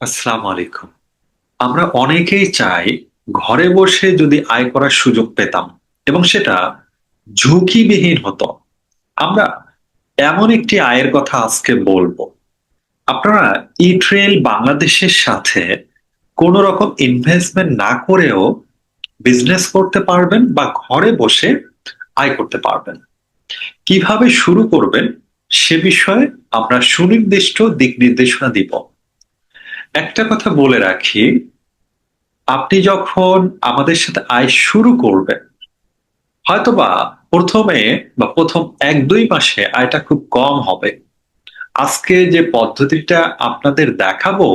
আসসালামু আলাইকুম। আমরা অনেকেই চাই ঘরে বসে যদি আয় করার সুযোগ পেতাম এবং সেটা ঝুঁকিবিহীন হতো। আমরা এমন একটি আয়ের কথা আজকে বলবো। আপনারা ইট্রেল বাংলাদেশের সাথে কোন রকম ইনভেস্টমেন্ট না করেও বিজনেস করতে পারবেন বা ঘরে বসে আয় করতে পারবেন। কিভাবে শুরু করবেন সে বিষয়ে আমরা সুনির্দিষ্ট দিক নির্দেশনা দিব। একটা কথা বলে রাখি, আপনি যখন আমাদের সাথে আয় শুরু করবেন, হয়তোবা প্রথমে বা প্রথম ১-২ মাসে আয়টা খুব কম হবে। আজকে যে পদ্ধতিটা আপনাদের দেখাবো,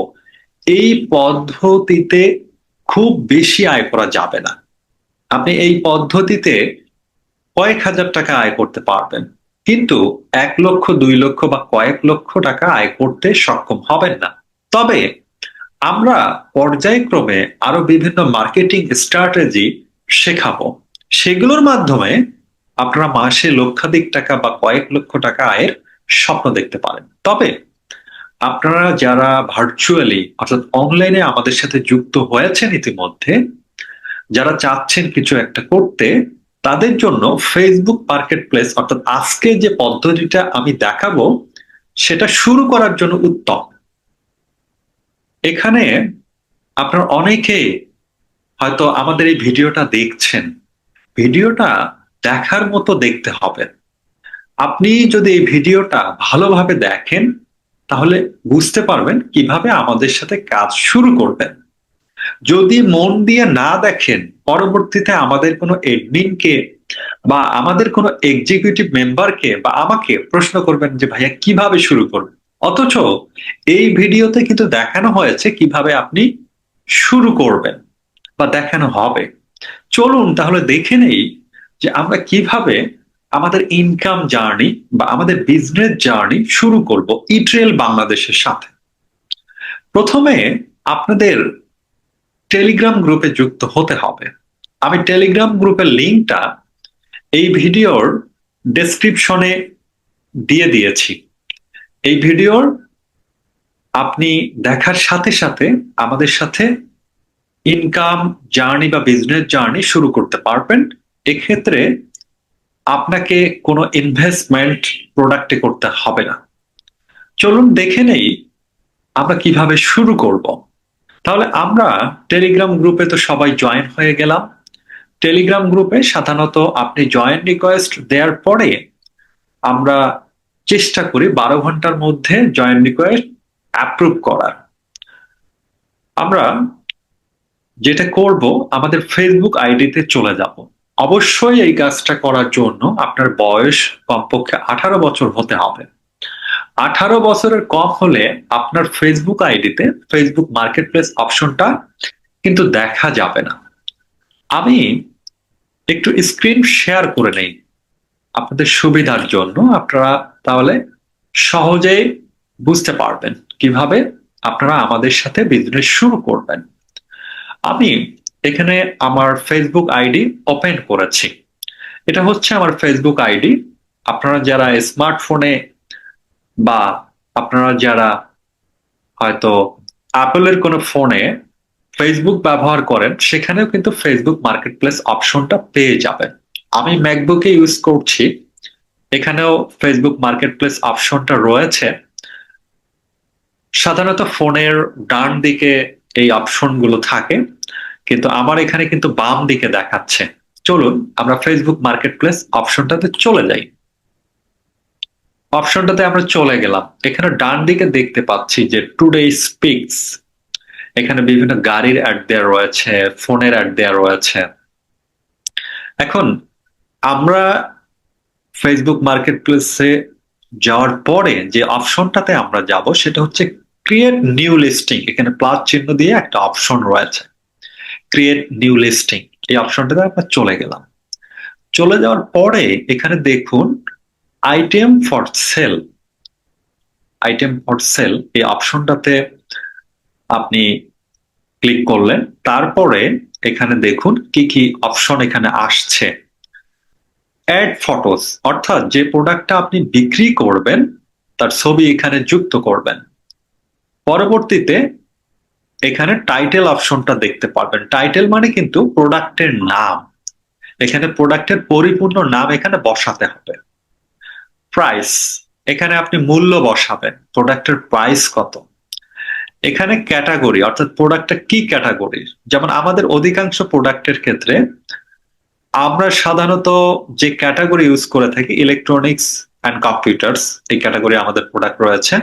এই পদ্ধতিতে খুব বেশি আয় করা যাবে না। আপনি এই পদ্ধতিতে কয়েক হাজার টাকা আয় করতে পারবেন। কিন্তু ১,০০,০০০, ২,০০,০০০ বা কয়েক লক্ষ টাকা আয় করতে সক্ষম হবেন না। তবে আমরা পর্যায়ক্রমে আরো বিভিন্ন মার্কেটিং স্ট্র্যাটেজি শেখাবো। সেগুলোর মাধ্যমে আপনারা মাসে লক্ষাধিক টাকা বা কয়েক লক্ষ টাকা আয়ের স্বপ্ন দেখতে পারেন। তবে আপনারা যারা ভার্চুয়ালি অর্থাৎ অনলাইনে আমাদের সাথে যুক্ত হয়েছেন ইতিমধ্যে, যারা চাচ্ছেন কিছু একটা করতে, তাদের জন্য ফেসবুক মার্কেট প্লেস অর্থাৎ আজকে যে পদ্ধতিটা আমি দেখাবো সেটা শুরু করার জন্য উত্তম। এখানে আপনার অনেকে হয়তো আমাদের এই ভিডিওটা দেখছেন। ভিডিওটা দেখার মতো দেখতে হবে। আপনি যদি এই ভিডিওটা ভালোভাবে দেখেন, তাহলে বুঝতে পারবেন কিভাবে আমাদের সাথে কাজ শুরু করবেন। যদি মন দিয়ে না দেখেন, পরবর্তীতে আমাদের কোনো এডমিনকে বা আমাদের কোনো এক্সিকিউটিভ মেম্বারকে বা আমাকে প্রশ্ন করবেন যে ভাইয়া কিভাবে শুরু করবেন। অথচ এই ভিডিওতে কিন্তু দেখানো হয়েছে কিভাবে আপনি শুরু করবেন বা দেখানো হবে। চলুন তাহলে দেখে নেই যে আমরা কিভাবে আমাদের ইনকাম জার্নি বা আমাদের বিজনেস জার্নি শুরু করব ইট্রেল বাংলাদেশের সাথে। প্রথমে আপনাদের টেলিগ্রাম গ্রুপে যুক্ত হতে হবে। আমি টেলিগ্রাম গ্রুপের লিংকটা এই ভিডিওর ডেসক্রিপশনে দিয়ে দিয়েছি। এই ভিডিওর আপনি দেখার সাথে সাথে আমাদের সাথে ইনকাম জার্নি বা বিজনেস জার্নি শুরু করতে পারবেন। এক্ষেত্রে আপনাকে কোনো ইনভেস্টমেন্ট প্রোডাক্টে করতে হবে না। চলুন দেখে নেই আমরা কিভাবে শুরু করব। তাহলে আমরা টেলিগ্রাম গ্রুপে তো সবাই জয়েন হয়ে গেলাম। টেলিগ্রাম গ্রুপে সাধারণত আপনি জয়েন রিকোয়েস্ট দেওয়ার পরে আমরা চেষ্টা করি ১২ ঘন্টার মধ্যে জয়েন রিকোয়েস্ট অ্যাপ্রুভ করার। আমরা যেটা করব, আমাদের ফেসবুক আইডিতে চলে যাব। অবশ্যই এই কাজটা করার জন্য আপনার বয়স কমপক্ষে ১৮ বছর হতে হবে। ১৮ বছরের কম হলে আপনার ফেসবুক আইডিতে ফেসবুক মার্কেট প্লেস অপশনটা কিন্তু দেখা যাবে না। আমি একটু স্ক্রিন শেয়ার করে নেই আপনাদের সুবিধার জন্য। আপনারা তাহলে সহজেই বুঝতে পারবেন কিভাবে আপনারা আমাদের সাথে বিজনেস শুরু করবেন। আমি এখানে আমার ফেসবুক আইডি ওপেন করেছি। এটা হচ্ছে আমার ফেসবুক আইডি। আপনারা যারা স্মার্টফোনে বা আপনারা যারা হয়তো অ্যাপলের কোনো ফোনে ফেসবুক ব্যবহার করেন, সেখানেও কিন্তু ফেসবুক মার্কেট প্লেস অপশনটা পেয়ে যাবেন। আমি ম্যাকবুকে ইউজ করছি, এখানেও ফেসবুক মার্কেট প্লেস অপশনটা রয়েছে। সাধারণত ফোনের ডান দিকে এই অপশন গুলো থাকে, কিন্তু আমার এখানে কিন্তু বাম দিকে দেখাচ্ছে। চলুন আমরা ফেসবুক মার্কেট প্লেস অপশনটাতে চলে যাই। অপশনটাতে আমরা চলে গেলাম। এখানে ডান দিকে দেখতে পাচ্ছি যে টুডে স্পিক্স। এখানে বিভিন্ন গাড়ির অ্যাড দেওয়া রয়েছে, ফোনের অ্যাড দেওয়া রয়েছে। এখন আমরা ফেসবুক মার্কেট প্লেসে যাওয়ার পরে যে অপশনটাতে আমরা যাব সেটা হচ্ছে ক্রিয়েট নিউ লিস্টিং। এখানে প্লাস চিহ্ন দিয়ে একটা অপশন রয়েছে, ক্রিয়েট নিউ লিস্টিং। এই অপশনটাতে আমরা চলে গেলাম। চলে যাওয়ার পরে এখানে দেখুন item for sale. Item for sale এই অপশনটাতে আপনি ক্লিক করলেন। তারপরে এখানে দেখুন কি কি অপশন এখানে আসছে। অ্যাড ফটোস, অর্থাৎ যে প্রোডাক্টটা আপনি বিক্রি করবেন তার ছবি এখানে যুক্ত করবেন। পরবর্তীতে এখানে টাইটেল অপশনটা দেখতে পারবেন। টাইটেল মানে কিন্তু প্রোডাক্টের নাম। এখানে প্রোডাক্টের পরিপূর্ণ নাম এখানে বসাতে হবে। প্রাইস, এখানে আপনি মূল্য বসাবেন, প্রোডাক্টের প্রাইস কত। এখানে ক্যাটাগরি, অর্থাৎ প্রোডাক্টটা কি ক্যাটাগরির। যেমন আমাদের অধিকাংশ প্রোডাক্টের ক্ষেত্রে আমরা সাধারণত যে ক্যাটাগরি ইউজ করে থাকি, ইলেকট্রনিক্স অ্যান্ড কম্পিউটার্স, এই ক্যাটাগরি আমাদের প্রোডাক্ট রয়েছে।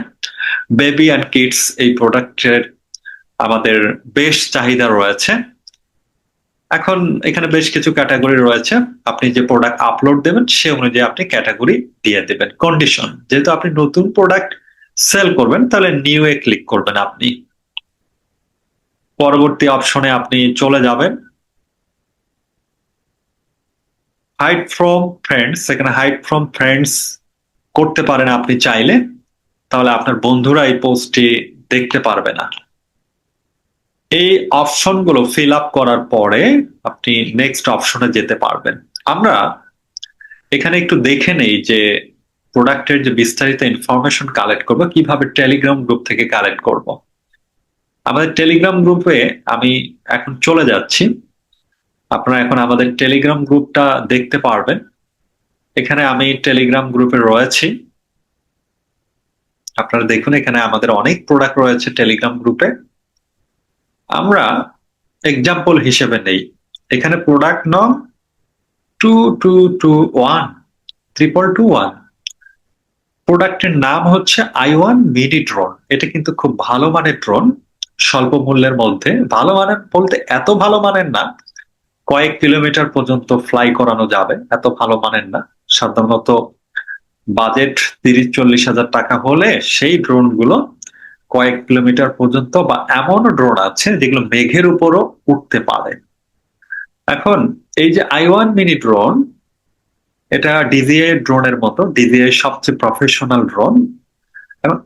বেবি অ্যান্ড কিডস, এই প্রোডাক্টের আমাদের বেশ চাহিদা রয়েছে। এখন এখানে বেশ কিছু ক্যাটাগরি রয়েছে, আপনি যে প্রোডাক্ট আপলোড দেবেন সে অনুযায়ী আপনি ক্যাটাগরি দিয়ে দেবেন। কন্ডিশন, যেহেতু আপনি নতুন প্রোডাক্ট সেল করবেন তাহলে নিউ এ ক্লিক করবেন। আপনি পরবর্তী অপশনে আপনি চলে যাবেন। হাইড ফ্রম ফ্রেন্ডস, এখানে হাইড ফ্রম ফ্রেন্ডস করতে পারেন আপনি চাইলে, তাহলে আপনার বন্ধুরা এই পোস্টটি দেখতে পারবে না। এই অপশনগুলো ফিল আপ করার পরে আপনি নেক্সট অপশনে যেতে পারবেন। আমরা এখানে একটু দেখে নেই যে প্রোডাক্টের যে বিস্তারিত ইনফরমেশন কালেক্ট করবো কিভাবে, টেলিগ্রাম গ্রুপ থেকে কালেক্ট করব। আমাদের টেলিগ্রাম গ্রুপে আমি এখন চলে যাচ্ছি। আপনারা এখন আমাদের টেলিগ্রাম গ্রুপটা দেখতে পারবেন। এখানে আমি টেলিগ্রাম গ্রুপে রয়েছি। আপনারা দেখুন এখানে আমাদের অনেক প্রোডাক্ট রয়েছে টেলিগ্রাম গ্রুপে। আমরা এক্সাম্পল হিসেবে নেই, এখানে প্রোডাক্ট নং 2221 প্রোডাক্টের নাম হচ্ছে i1 মিনি ড্রোন। এটা কিন্তু খুব ভালো মানের ড্রোন, স্বল্প মূল্যের মধ্যে। ভালো মানের বলতে এত ভালো মানের না, কয়েক কিলোমিটার পর্যন্ত ফ্লাই করানো যাবে, এত ভালো মানের না। সাধারণত বাজেট 30-40 হাজার টাকা হলে সেই ড্রোন গুলো কয়েক কিলোমিটার পর্যন্ত, বা এমন ড্রোন আছে যেগুলো মেঘের উপরও উঠতে পারে। এখন এই যে i1 মিনি ড্রোন, এটা ডিজিআই ড্রোনের মতো, ডিজিআই সবচেয়ে প্রফেশনাল ড্রোন।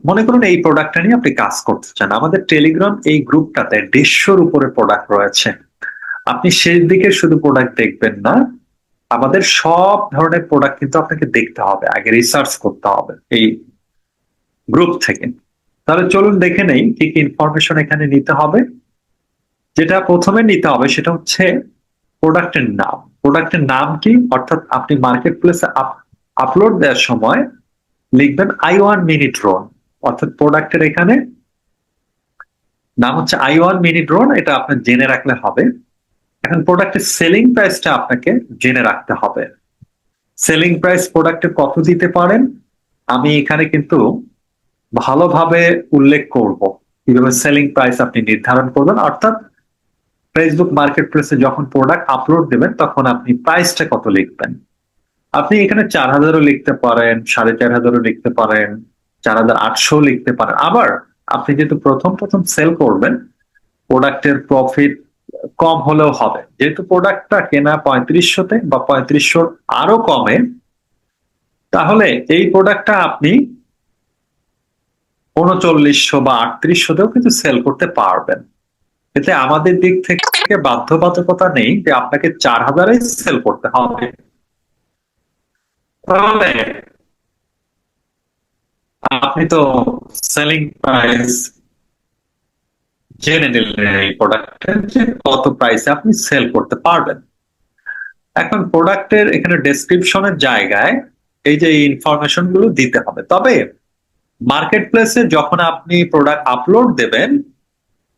মনে করুন এই প্রোডাক্টটা নিয়ে আপনি কাজ করতে চান, আমাদের টেলিগ্রাম এই গ্রুপটাতে 150-র উপরে প্রোডাক্ট রয়েছে। আপনি শেষ দিকে শুধু প্রোডাক্ট দেখবেন না, আমাদের সব ধরনের প্রোডাক্ট কিন্তু আপনাকে দেখতে হবে, আগে রিসার্চ করতে হবে এই গ্রুপ থেকে। তাহলে চলুন দেখে নেই কি কি ইনফরমেশন এখানে নিতে হবে। যেটা প্রথমে নিতে হবে সেটা হচ্ছে প্রোডাক্টের নাম। প্রোডাক্টের নাম কি, অর্থাৎ আপনি মার্কেট প্লেসে আপলোড দেওয়ার সময় লিখবেন i1 মিনি ড্রোন, অর্থাৎ প্রোডাক্টের এখানে নাম হচ্ছে i1 মিনি ড্রোন, এটা আপনার জেনে রাখলে হবে। এখন প্রোডাক্টের সেলিং প্রাইসটা আপনাকে জেনে রাখতে হবে। সেলিং প্রাইস প্রোডাক্টে কত দিতে পারেন, আমি এখানে কিন্তু ভালোভাবে উল্লেখ করব কিভাবে সেলিং প্রাইস আপনি নির্ধারণ করবেন। অর্থাৎ ফেসবুক মার্কেট প্লেসে যখন প্রোডাক্ট আপলোড দেবেন তখন আপনি প্রাইসটা কত লিখবেন। আপনি এখানে 4,000ও লিখতে পারেন, 4,500ও লিখতে পারেন, 4,800 লিখতে পারেন। আবার আপনি যেহেতু প্রথম প্রথম সেল করবেন, প্রোডাক্টের প্রফিট কম হলেও হবে। যেহেতু প্রোডাক্টটা কেনা 3500-তে বা 3500 আরো কমে, তাহলে এই প্রোডাক্টটা আপনি 3900 বা 3800-তেও কিন্তু সেল করতে পারবেন। এতে আমাদের দিক থেকে বাধ্যবাধকতা নেই যে আপনাকে 4,000-এ সেল করতে হবে। তাহলে আপনি তো সেলিং প্রাইস জেনে নিলেন এই প্রোডাক্টের, যে কত প্রাইসে আপনি সেল করতে পারবেন। এখন প্রোডাক্টের এখানে ডেসক্রিপশনের জায়গায় এই যে ইনফরমেশন গুলো দিতে হবে। তবে মার্কেট প্লেসে যখন আপনি প্রোডাক্ট আপলোড দেবেন,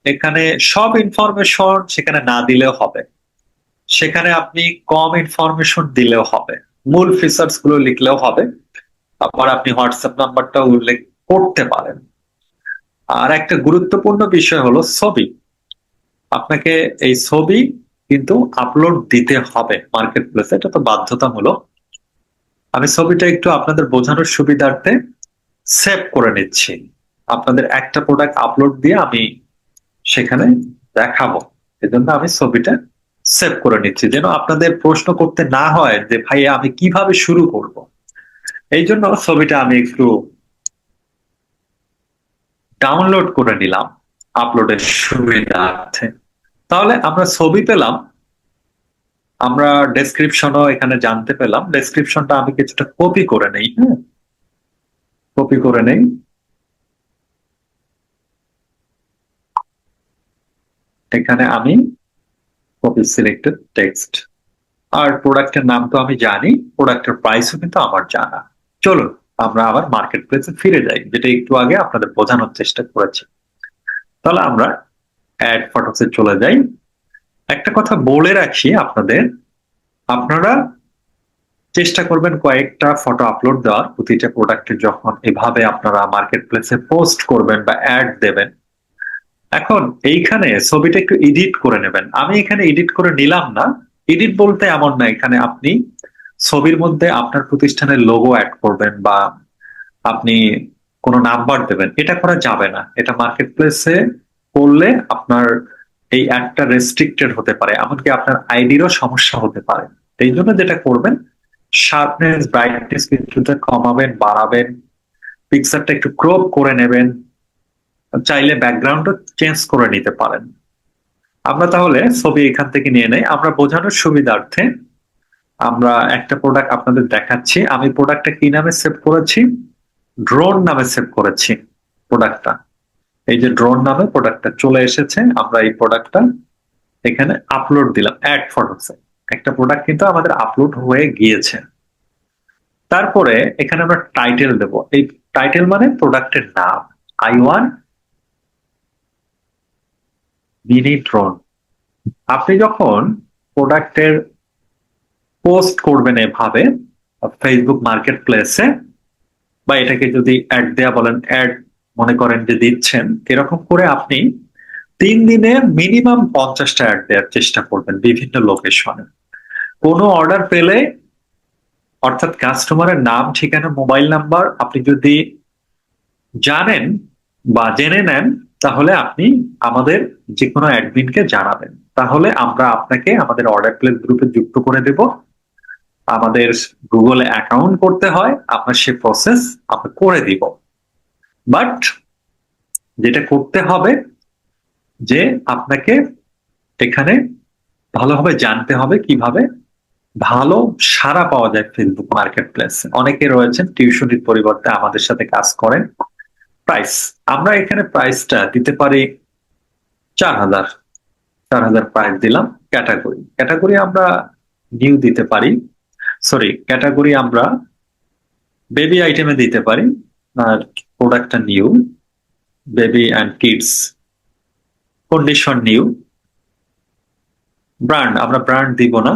এখানে সব ইনফরমেশন সেখানে না দিলেও হবে, সেখানে আপনি কম ইনফরমেশন দিলেও হবে, মূল ফিচার্স গুলো লিখলেও হবে। আবার আপনি হোয়াটসঅ্যাপ নাম্বারটা উল্লেখ করতে পারেন। আর একটা গুরুত্বপূর্ণ বিষয় হলো ছবি। আপনাকে এই ছবি কিন্তু আপলোড দিতে হবে মার্কেট প্লেসে, এটা তো বাধ্যতামূলক। আমি ছবিটা একটু আপনাদের বোঝানোর সুবিধার্থে সেভ করে নিচ্ছি। আপনাদের একটা প্রোডাক্ট আপলোড দিয়ে আমি সেখানে দেখাবো, এজন্য আমি ছবিটা সেভ করে নিচ্ছি, যেন আপনাদের প্রশ্ন করতে না হয় যে ভাই আমি কিভাবে শুরু করব। এই জন্য ছবিটা আমি একটু ডাউনলোড করে নিলাম আপলোডের সুবিধার্থে। তাহলে আমরা ছবি পেলাম, আমরা ডেসক্রিপশনও এখানে জানতে পেলাম। ডেসক্রিপশনটা আমি কিছুটা কপি করে নেই। হ্যাঁ, কপি করে নেই। এখানে আমি কপি সিলেক্টেড টেক্সট, আর প্রোডাক্টের নাম তো আমি জানি, প্রোডাক্টের প্রাইসও কিন্তু আমার জানা। চলুন আমরা আবার মার্কেট প্লেসে ফিরে যাই, যেটা একটু আগে আপনাদের বোঝানোর চেষ্টা করেছি। তাহলে আমরা অ্যাড ফটোসে চলে যাই। একটা কথা বলে রাখি আপনাদের, আপনারা চেষ্টা করবেন কয়েকটা ফটো আপলোড দেওয়ার প্রতিটা প্রোডাক্টের। যখন এভাবে আপনারা মার্কেট প্লেসে পোস্ট করবেন বা অ্যাড দেবেন, এখন এইখানে ছবিটা একটু এডিট করে নেবেন। আমি এখানে এডিট করে নিলাম না। এডিট বলতে এমন না, এখানে আপনি ছবির মধ্যে আপনার প্রতিষ্ঠানের লোগো অ্যাড করবেন বা আপনি কোনো নাম্বার দেবেন, এটা করা যাবে না। এটা মার্কেট প্লেসে করলে আপনার এই অ্যাডটা রেস্ট্রিক্টেড হতে পারে, এমনকি আপনার আইডিরও সমস্যা হতে পারে। এই জন্য যেটা করবেন, শার্পনেস ব্রাইটনেস কিছুটা কমাবেন, বাড়াবেন, পিকচারটা একটু ক্রপ করে নেবেন, চাইলে ব্যাকগ্রাউন্ডও চেঞ্জ করে নিতে পারেন। আমরা তাহলে ছবি এখান থেকে নিয়ে নেই। আমরা বোঝানোর সুবিধার্থে আমরা একটা প্রোডাক্ট আপনাদের দেখাচ্ছি। আমি প্রোডাক্টটা কি নামে সেভ করেছি? ড্রোন নামে সেভ করেছি প্রোডাক্টটা। এই যে ড্রোন নামে প্রোডাক্টটা চলে এসেছে। আমরা এই প্রোডাক্টটা এখানে আপলোড দিলাম অ্যাড ফটোসে। একটা প্রোডাক্ট কিন্তু আমাদের আপলোড হয়ে গিয়েছে। তারপরে এখানে আমরা টাইটেল দেব। এই টাইটেল মানে প্রোডাক্টের নাম, আই ওয়ান মিনি ড্রোন। আপনি যখন প্রোডাক্টের পোস্ট করবেন এভাবে ফেসবুক মার্কেট প্লেসে, বা এটাকে যদি অ্যাড দেয়া বলেন, অ্যাড মনে করেন যে দিচ্ছেন, এরকম করে আপনি 3 দিনে মিনিমাম 50টা অ্যাড দেওয়ার চেষ্টা করবেন বিভিন্ন লোকেশনে। কোনো অর্ডার পেলে, অর্থাৎ কাস্টমারের নাম, ঠিকানা, মোবাইল নাম্বার আপনি যদি জানেন বা জেনে নেন, তাহলে আপনি আমাদের যে কোনো অ্যাডমিনকে জানাবেন। তাহলে আমরা আপনাকে আমাদের অর্ডার প্লেস গ্রুপে যুক্ত করে দেব। আমাদের গুগলে অ্যাকাউন্ট করতে হয়, আপনার সে প্রসেস আমরা করে দিব। বাট যেটা করতে হবে যে আপনাকে এখানে ভালোভাবে জানতে হবে কিভাবে ভালো সাড়া পাওয়া যায় ফেসবুক মার্কেট প্লেস। অনেকে রয়েছেন টিউশনির পরিবর্তে আমাদের সাথে কাজ করেন। প্রাইস আমরা এখানে প্রাইসটা দিতে পারি 4,000। 4,000 প্রাইস দিলাম। ক্যাটাগরি ক্যাটাগরি আমরা নিউ দিতে পারি, সরি ক্যাটাগরি আমরা বেবি আইটেমে দিতে পারি, আর প্রোডাক্টটা new, baby and kids, condition new. Brand আমরা ব্র্যান্ড দিব না।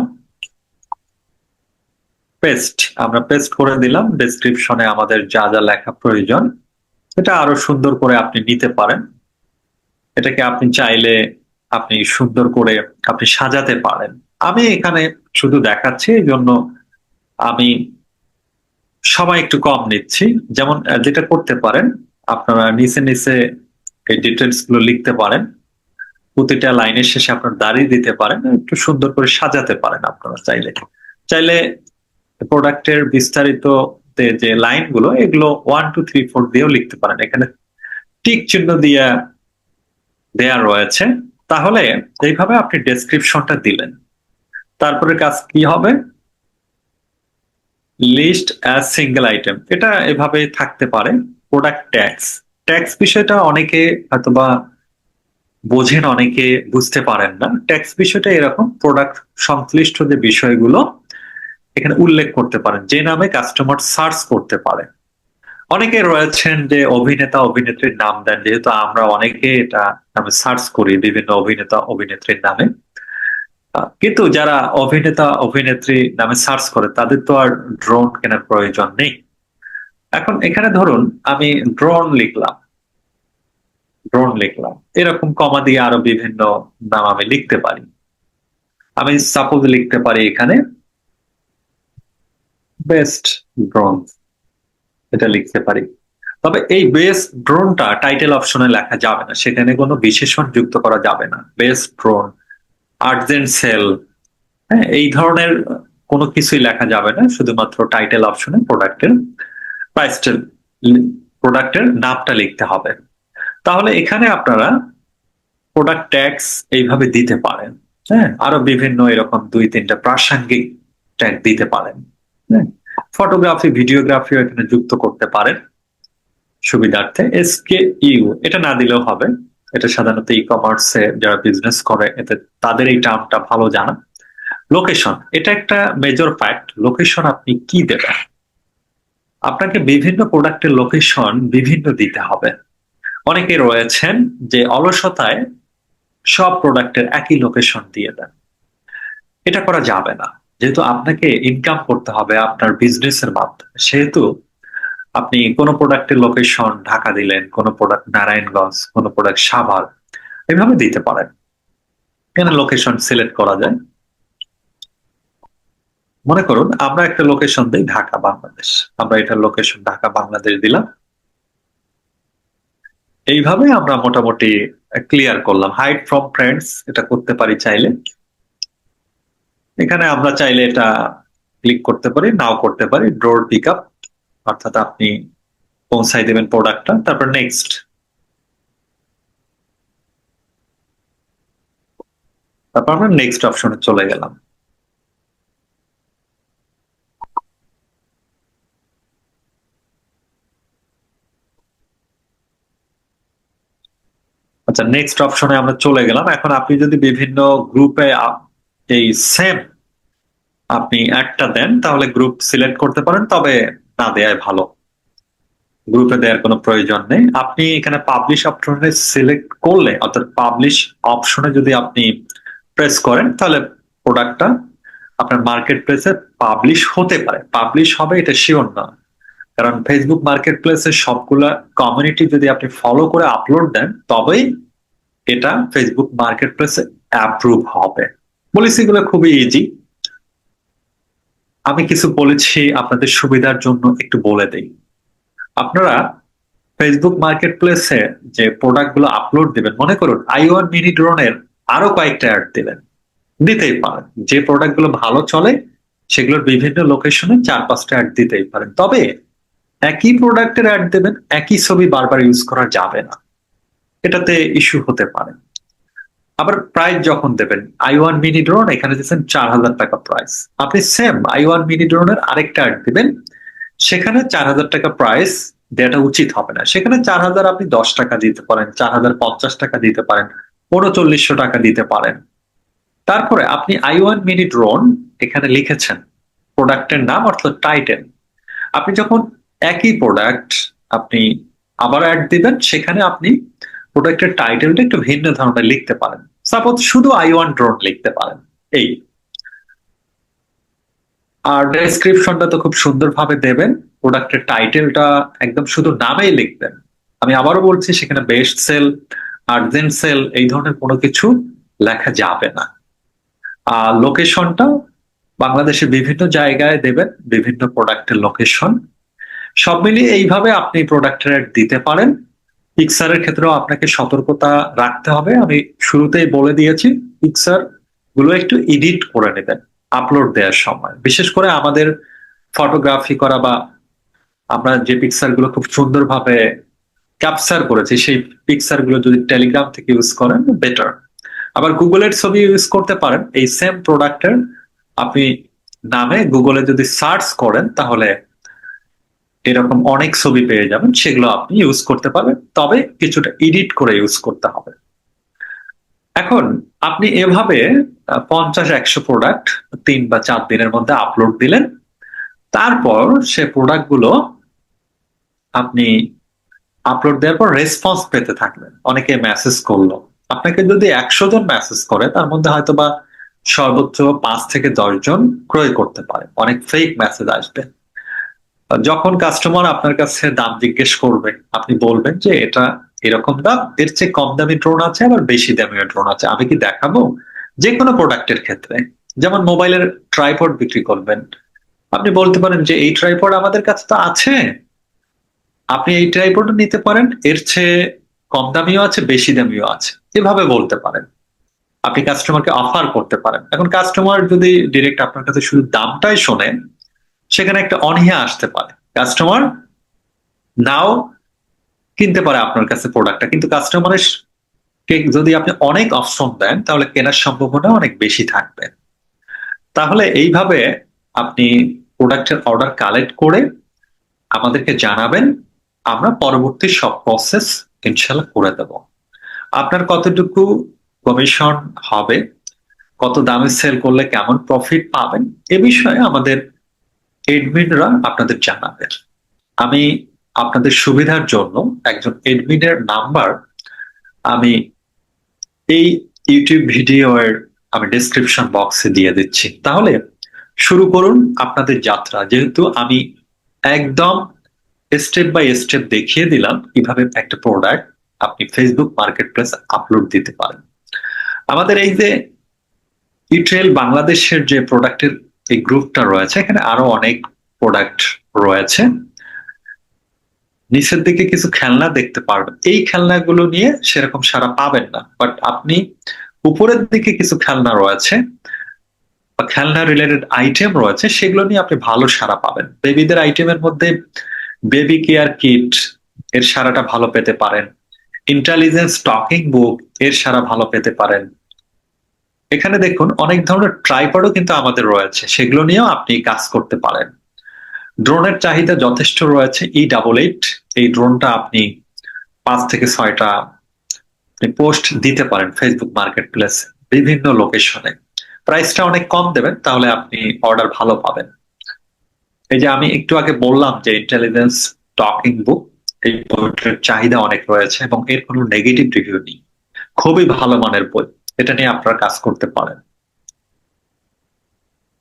পেস্ট আমরা পেস্ট করে দিলাম। ডেসক্রিপশনে আমাদের যা যা লেখা প্রয়োজন এটা আরো সুন্দর করে আপনি নিতে পারেন। এটাকে আপনি চাইলে আপনি সুন্দর করে আপনি সাজাতে পারেন। আমি এখানে শুধু দেখাচ্ছি, এই জন্য আমি সময় একটু কম নিচ্ছি। যেমন যেটা করতে পারেন, আপনারা নিচে নিচে এই ডিটেলস গুলো লিখতে পারেন। প্রতিটা লাইনের শেষে আপনার দাঁড়িয়ে দিতে পারেন, একটু সুন্দর করে সাজাতে পারেন। আপনারা চাইলে চাইলে প্রোডাক্টের বিস্তারিত যে লাইন গুলো, এগুলো 1 2 3 4 দিয়েও লিখতে পারেন। এখানে টিক চিহ্ন দিয়ে দেয়া রয়েছে। তাহলে এইভাবে আপনি ডেসক্রিপশনটা দিলেন। তারপরে কাজ কি হবে? লিস্ট অ্যাজ সিঙ্গেল আইটেম, এটা এভাবে থাকতে পারে। প্রোডাক্ট ট্যাক্স, ট্যাক্স বিষয়টা অনেকে হয়তোবা বোঝেন, অনেকে বুঝতে পারেন না। ট্যাক্স বিষয়টা এরকম, প্রোডাক্ট সংশ্লিষ্ট যে বিষয়গুলো এখানে উল্লেখ করতে পারেন, যে নামে কাস্টমার সার্চ করতে পারে। অনেকে রয়েছেন যে অভিনেতা অভিনেত্রীর নাম দেন, যেহেতু আমরা অনেকে এটা নামে সার্চ করি বিভিন্ন অভিনেতা অভিনেত্রীর নামে। কিন্তু যারা অভিনেতা অভিনেত্রী নামে সার্চ করে তাদের তো আর ড্রোন কেনার প্রয়োজন নেই। এখন এখানে ধরুন আমি ড্রোন লিখলাম, ড্রোন লিখলাম, এরকম কমা দিয়ে আরো বিভিন্ন নাম আমি লিখতে পারি। আমি সাপোজ লিখতে পারি এখানে বেস্ট ড্রোন, এটা লিখতে পারি। তবে এই বেস্ট ড্রোনটা টাইটেল অপশনে লেখা যাবে না, সেখানে কোনো বিশেষণ যুক্ত করা যাবে না। বেস্ট ড্রোন, আর্জেন্ট সেল, হ্যাঁ, এই ধরনের কোনো কিছুই লেখা যাবে না। শুধুমাত্র টাইটেল অপশনে প্রোডাক্টের প্রাইসটা, প্রোডাক্টের নামটা লিখতে হবে। তাহলে এখানে আপনারা প্রোডাক্ট ট্যাক্স এইভাবে দিতে পারেন। হ্যাঁ, আরো বিভিন্ন এরকম 2 3টা প্রাসঙ্গিক ট্যাগ দিতে পারেন। হ্যাঁ, ফটোগ্রাফি ভিডিওগ্রাফিও এখানে যুক্ত করতে পারেন সুবিধার্থে। SKU এটা না দিলেও হবে, এটা সাধারণত ই কমার্সে যারা বিজনেস করে এতে তাদের এই টার্মটা ভালো জানা। লোকেশন, এটা একটা মেজর ফ্যাক্ট। লোকেশন আপনি কি দেবেন? আপনাকে বিভিন্ন প্রোডাক্টের লোকেশন বিভিন্ন দিতে হবে। অনেকে রয়েছেন যে অলসতায় সব প্রোডাক্টের একই লোকেশন দিয়ে দেন। এটা করা যাবে না। যেহেতু আপনাকে ইনকাম করতে হবে আপনার বিজনেসের মাধ্যমে, সেহেতু আপনি কোন প্রোডাক্টের লোকেশন ঢাকা দিলেন, কোন প্রোডাক্ট নারায়ণগঞ্জ, কোন প্রোডাক্ট সাভার, এভাবে দিতে পারেন। এখানে লোকেশন সিলেক্ট করা যায়। মনে করুন আমরা একটা লোকেশন দিই ঢাকা বাংলাদেশ, আমরা এটার লোকেশন ঢাকা বাংলাদেশ দিলাম। এইভাবে আমরা মোটামুটি ক্লিয়ার করলাম। হাইড ফ্রম ফ্রেন্ডস এটা করতে পারি চাইলে। এখানে আমরা চাইলে এটা ক্লিক করতে পারি, নাও করতে পারি। ডোর পিক আপ, অর্থাৎ আপনি পৌঁছাই দেবেন প্রোডাক্টটা, তারপর নেক্সট। তারপর আমরা নেক্সট অপশনে চলে গেলাম। আচ্ছা, নেক্সট অপশনে আমরা চলে গেলাম। এখন আপনি যদি বিভিন্ন গ্রুপে এই সেম আপনি একটা দেন, তাহলে গ্রুপ সিলেক্ট করতে পারেন, তবে না দেয়াই ভালো। গ্রুপে দেওয়ার কোনো প্রয়োজন নেই। আপনি এখানে পাবলিশ অপশনে সিলেক্ট করলে, অর্থাৎ পাবলিশ অপশনে যদি আপনি প্রেস করেন, তাহলে প্রোডাক্টটা আপনার মার্কেট প্লেসে পাবলিশ হতে পারে। পাবলিশ হবে এটা শিওর না, কারণ ফেসবুক মার্কেট প্লেসে সবগুলা কমিউনিটি যদি আপনি ফলো করে আপলোড দেন, তবেই এটা ফেসবুক মার্কেট প্লেসে অ্যাপ্রুভ হবে। পলিসিগুলো খুবই ইজি। আমি কিছু বলেছি আপনাদের সুবিধার জন্য একটু বলে দেই। আপনারা ফেসবুক মার্কেট প্লেসে যে প্রোডাক্ট গুলো আপলোড দিবেন, মনে করুন i1 মিনি ড্রোনের আরো কয়েকটা অ্যাড দিবেন, দিতেই পারেন। যে প্রোডাক্ট গুলো ভালো চলে সেগুলোর বিভিন্ন লোকেশনে 4-5টা অ্যাড দিতেই পারেন। তবে একই প্রোডাক্টের অ্যাড দেবেন, একই ছবি বারবার ইউজ করা যাবে না, এটাতে ইস্যু হতে পারে। আবার প্রাইস যখন দেবেন, i1 মিনি ড্রোন এখানে দিচ্ছেন 4,000 টাকা প্রাইস, আপনি সেম i1 মিনি ড্রোনের আরেকটা অ্যাড দিবেন, সেখানে 4,000 টাকা প্রাইস দেওয়াটা উচিত হবে না। সেখানে 4,000 আপনি 10 টাকা দিতে পারেন, 4,050 টাকা দিতে পারেন, 3,400 টাকা দিতে পারেন। তারপরে আপনি i1 মিনি ড্রোন এখানে লিখেছেন প্রোডাক্টের নাম, অর্থাৎ টাইটেল। আপনি যখন একই প্রোডাক্ট আপনি আবার অ্যাড দিবেন, সেখানে আপনি প্রোডাক্টের টাইটেলটা একটু ভিন্ন ধরনের লিখতে পারেন। সাপোজ শুধু i1 ড্রোন লিখতে পারেন এই। আর ডেসক্রিপশনটা তো খুব সুন্দরভাবে দেবেন। প্রোডাক্টের টাইটেলটা একদম শুধু নামেই লিখবেন। আমি আবারও বলছি, সেখানে বেস্ট সেল, আর্জেন্ট সেল এই ধরনের কোনো কিছু লেখা যাবে না। আর লোকেশনটা বাংলাদেশের বিভিন্ন জায়গায় দেবেন, বিভিন্ন প্রোডাক্টের লোকেশন। সব মিলিয়ে এইভাবে আপনি প্রোডাক্টের অ্যাড দিতে পারেন। পিকচারের ক্ষেত্রেও আপনাকে সতর্কতা রাখতে হবে। আমি শুরুতেই বলে দিয়েছি, পিকচার গুলো একটু এডিট করে নেবেন আপলোড দেওয়ার সময়। বিশেষ করে আমাদের ফটোগ্রাফি করা বা আমরা যে পিকচার গুলো খুব সুন্দরভাবে ক্যাপচার করেছি, সেই পিকচার গুলো যদি টেলিগ্রাম থেকে ইউজ করেন বেটার। আবার গুগলের ছবি ইউজ করতে পারেন। এই সেম প্রোডাক্টের আপনি নামে গুগলে যদি সার্চ করেন, তাহলে এরকম অনেক ছবি পেয়ে যাবেন, সেগুলো আপনি ইউজ করতে পারবেন, তবে কিছুটা এডিট করে ইউজ করতে হবে। এখন আপনি এভাবে 50-100 প্রোডাক্ট 3 বা 4 দিনের মধ্যে আপলোড দিলেন। তারপর সে প্রোডাক্ট গুলো আপনি আপলোড দেওয়ার পর রেসপন্স পেতে থাকবেন। অনেকে মেসেজ করলো, আপনাকে যদি 100 জন মেসেজ করে, তার মধ্যে হয়তো বা সর্বোচ্চ 5 থেকে 10 জন ক্রয় করতে পারে। অনেক ফেক মেসেজ আসবে। যখন কাস্টমার আপনার কাছে দাম জিজ্ঞেস করবে, আপনি বলবেন যে এটা এরকম দাম, এর চেয়ে কম দামি ড্রোন আছে, আবার বেশি দামি ড্রোন আছে, আমি কি দেখাবো? যে কোনো প্রোডাক্টের ক্ষেত্রে, যেমন মোবাইলের ট্রাইপড বিক্রি করবেন, আপনি বলতে পারেন যে এই ট্রাইপড আমাদের কাছে তো আছে, আপনি এই ট্রাইপড নিতে পারেন, এর চেয়ে কম দামিও আছে, বেশি দামিও আছে, এভাবে বলতে পারেন। আপনি কাস্টমারকে অফার করতে পারেন। এখন কাস্টমার যদি ডিরেক্ট আপনার কাছে শুধু দামটাই শোনেন, সেখানে একটা অনীহা আসতে পারে। কাস্টমার নাও কিনতে পারে আপনার কাছে প্রোডাক্টটা, কিন্তু কাস্টমারের কে যদি আপনি অনেক অপশন দেন, তাহলে কেনার সম্ভাবনা অনেক বেশি থাকবে। তাহলে এইভাবে আপনি প্রোডাক্টের অর্ডার কালেক্ট করে আমাদেরকে জানাবেন, আমরা পরবর্তী সব প্রসেস ইনশাল্লাহ করে দেব। আপনার কতটুকু কমিশন হবে, কত দামে সেল করলে কেমন প্রফিট পাবেন, এ বিষয়ে আমাদের এডমিনরা আপনাদের জানাবেন। আমি আপনাদের সুবিধার জন্য একজন এডমিনের নাম্বার আমি এই ইউটিউব আমি ডেসক্রিপশন বক্সে দিয়ে দিচ্ছি। তাহলে শুরু করুন আপনাদের যাত্রা। যেহেতু আমি একদম স্টেপ বাই স্টেপ দেখিয়ে দিলাম কিভাবে একটা প্রোডাক্ট আপনি ফেসবুক মার্কেট প্লেস আপলোড দিতে পারেন। আমাদের এই যে ইট্রেল বাংলাদেশের যে প্রোডাক্টের এই গ্রুপটা রয়েছে, এখানে আরো অনেক প্রোডাক্ট রয়েছে। নিচের দিকে কিছু খেলনা দেখতে পারবেন, এই খেলনাগুলো নিয়ে সেরকম সাড়া পাবেন না, বাট আপনি উপরের দিকে কিছু খেলনা রয়েছে বা খেলনা রিলেটেড আইটেম রয়েছে, সেগুলো নিয়ে আপনি ভালো সাড়া পাবেন। বেবিদের আইটেমের মধ্যে বেবি কেয়ার কিট এর সাড়াটা ভালো পেতে পারেন, ইন্টেলিজেন্স টকিং বুক এর সাড়া ভালো পেতে পারেন। এখানে দেখুন অনেক ধরনের ট্রাইপডও কিন্তু আমাদের রয়েছে, সেগুলো নিয়েও আপনি কাজ করতে পারেন। ড্রোনের চাহিদা যথেষ্ট রয়েছে। E88 এই ড্রোনটা আপনি 5 থেকে 6টা পোস্ট দিতে পারেন ফেসবুক মার্কেট প্লেস বিভিন্ন লোকেশনে। প্রাইসটা অনেক কম দেবেন, তাহলে আপনি অর্ডার ভালো পাবেন। এই যে আমি একটু আগে বললাম যে ইন্টেলিজেন্স টকিং বুক, এই বইটার চাহিদা অনেক রয়েছে এবং এর কোনো নেগেটিভ রিভিউ নেই, খুবই ভালো মানের বই। এটা নিয়ে আপনারা কাজ করতে পারেন।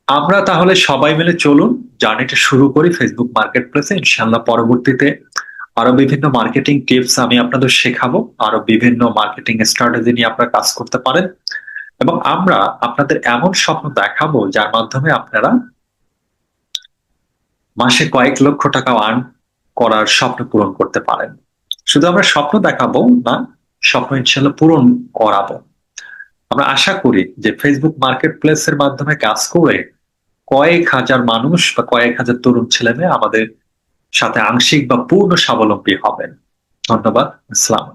আমরা তাহলে সবাই মিলে চলুন জার্নিটা শুরু করি ফেসবুক মার্কেট প্লেসে। ইনশাল্লাহ পরবর্তীতে আরো বিভিন্ন মার্কেটিং টিপস আমি আপনাদের শেখাবো, আরো বিভিন্ন মার্কেটিং স্ট্র্যাটেজি নিয়ে আপনারা কাজ করতে পারেন, এবং আমরা আপনাদের এমন স্বপ্ন দেখাবো যার মাধ্যমে আপনারা মাসে কয়েক লক্ষ টাকা আর্ন করার স্বপ্ন পূরণ করতে পারেন। শুধু আমরা স্বপ্ন দেখাবো না, স্বপ্ন ইনশাল্লাহ পূরণ করাবো। আমরা আশা করি যে ফেসবুক মার্কেট প্লেসের মাধ্যমে কাজ করে কয়েক হাজার মানুষ বা কয়েক হাজার তরুণ ছেলে মেয়ে আমাদের সাথে আংশিক বা পূর্ণ স্বাবলম্বী হবেন। ধন্যবাদ। আসসালাম।